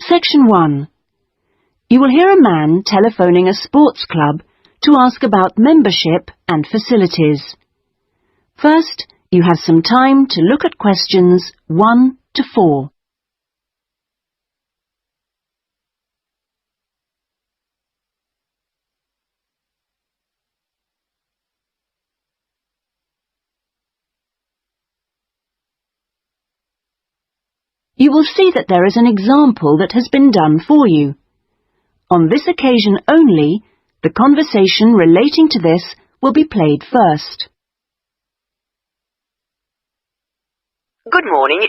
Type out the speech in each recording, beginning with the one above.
Section 1. You will hear a man telephoning a sports club to ask about membership and facilities. First, you have some time to look at questions 1 to 4. You will see that there is an example that has been done for you. On this occasion only, the conversation relating to this will be played first. Good morning.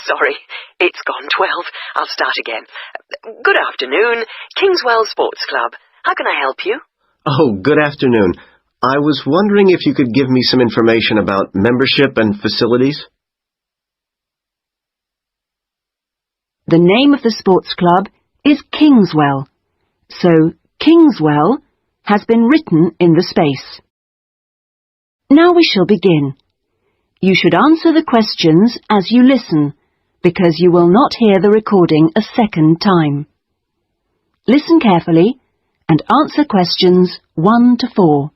Sorry, it's gone 12. I'll start again. Good afternoon, Kingswell Sports Club. How can I help you? Oh, good afternoon. I was wondering if you could give me some information about membership and facilities. The name of the sports club is Kingswell, so Kingswell has been written in the space. Now we shall begin. You should answer the questions as you listen, because you will not hear the recording a second time. Listen carefully and answer questions 1 to 4.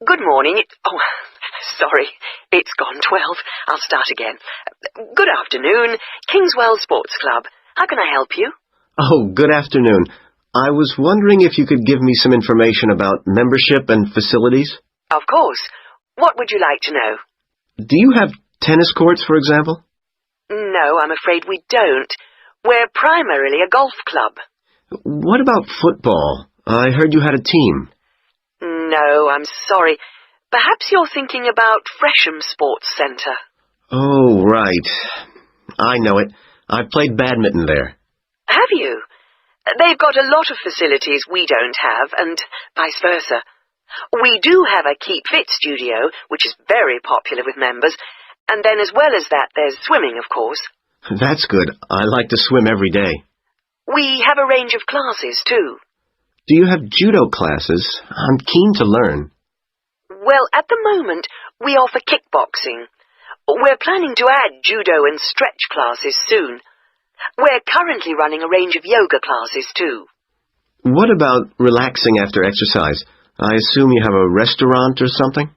Good morning. Sorry, it's gone 12. I'll start again. Good afternoon, Kingswell Sports Club. How can I help you? Oh, good afternoon. I was wondering if you could give me some information about membership and facilities. Of course. What would you like to know? Do you have tennis courts, for example? No, I'm afraid we don't. We're primarily a golf club. What about football? I heard you had a team. No, I'm sorry. Perhaps you're thinking about Fresham Sports Centre. Oh, right. I know it. I played badminton there. Have you? They've got a lot of facilities we don't have, and vice versa. We do have a Keep Fit studio, which is very popular with members, and then as well as that, there's swimming, of course. That's good. I like to swim every day. We have a range of classes, too. Do you have judo classes? I'm keen to learn. Well, at the moment, we offer kickboxing. We're planning to add judo and stretch classes soon. We're currently running a range of yoga classes, too. What about relaxing after exercise? I assume you have a restaurant or something?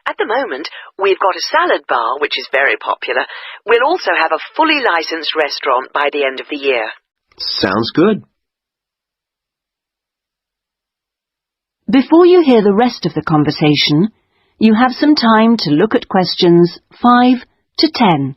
At the moment, we've got a salad bar, which is very popular. We'll also have a fully licensed restaurant by the end of the year. Sounds good. Before you hear the rest of the conversation, you have some time to look at questions 5 to 10.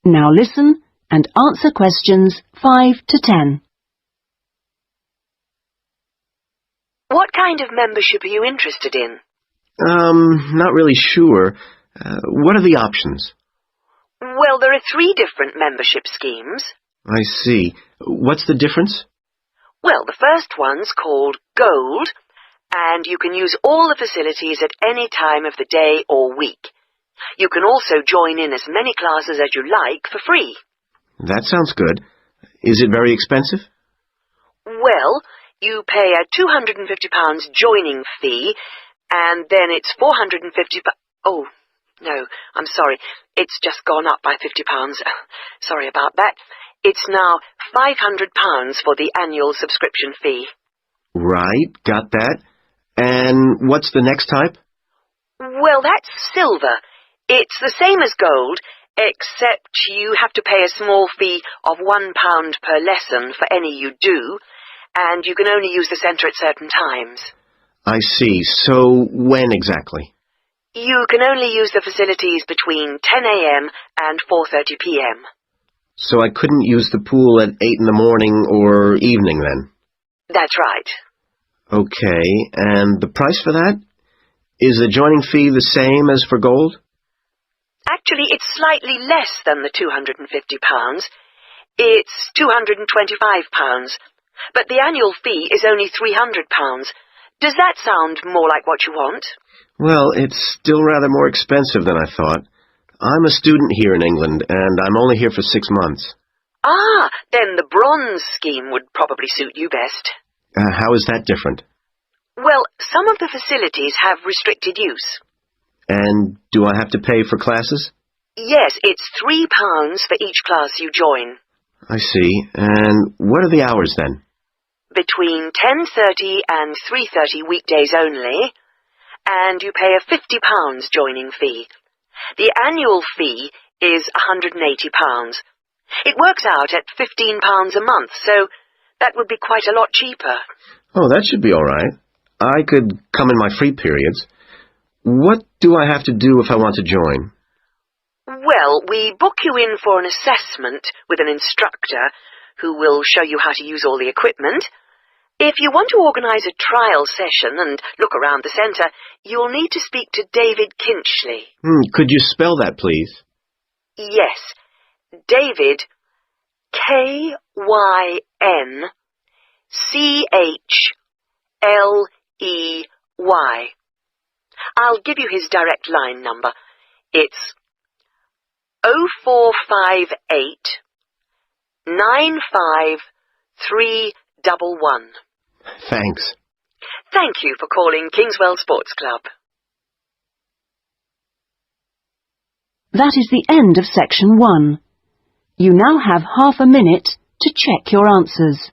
Now listen and answer questions 5 to 10. What kind of membership are you interested in? Not really sure. What are the options? Well, there are 3 different membership schemes. I see. What's the difference? Well, the first one's called Gold, and you can use all the facilities at any time of the day or week. You can also join in as many classes as you like for free. That sounds good. Is it very expensive? Well, you pay a £250 joining fee, and then it's £450. Oh, no, I'm sorry. It's just gone up by £50. Sorry about that. It's now £500 for the annual subscription fee. Right, got that. And what's the next type? Well, that's silver. It's the same as gold, except you have to pay a small fee of £1 per lesson for any you do, and you can only use the centre at certain times. I see. So when exactly? You can only use the facilities between 10 a.m. and 4:30 p.m. So I couldn't use the pool at 8 in the morning or evening then? That's right. Okay, and the price for that? Is the joining fee the same as for gold? Actually, it's slightly less than the £250. It's £225. but the annual fee is only £300. Does that sound more like what you want? Well, it's still rather more expensive than I thought. I'm a student here in England, and I'm only here for 6 months. Ah, then the bronze scheme would probably suit you best. How is that different? Well, some of the facilities have restricted use. And do I have to pay for classes? Yes, it's £3 for each class you join. I see. And what are the hours then? Between 10:30 and 3:30 weekdays only, and you pay a £50 joining fee. The annual fee is £180. It works out at £15 a month, so that would be quite a lot cheaper. Oh, that should be all right. I could come in my free periods. What do I have to do if I want to join? Well, we book you in for an assessment with an instructor who will show you how to use all the equipment. If you want to organise a trial session and look around the centre, you'll need to speak to David Kinchley. Could you spell that, please? Yes, David, K-Y-N-C-H-L-E-Y. I'll give you his direct line number. It's 0458 95311. Thanks. Thank you for calling Kingswell Sports Club. That is the end of Section 1. You now have half a minute to check your answers.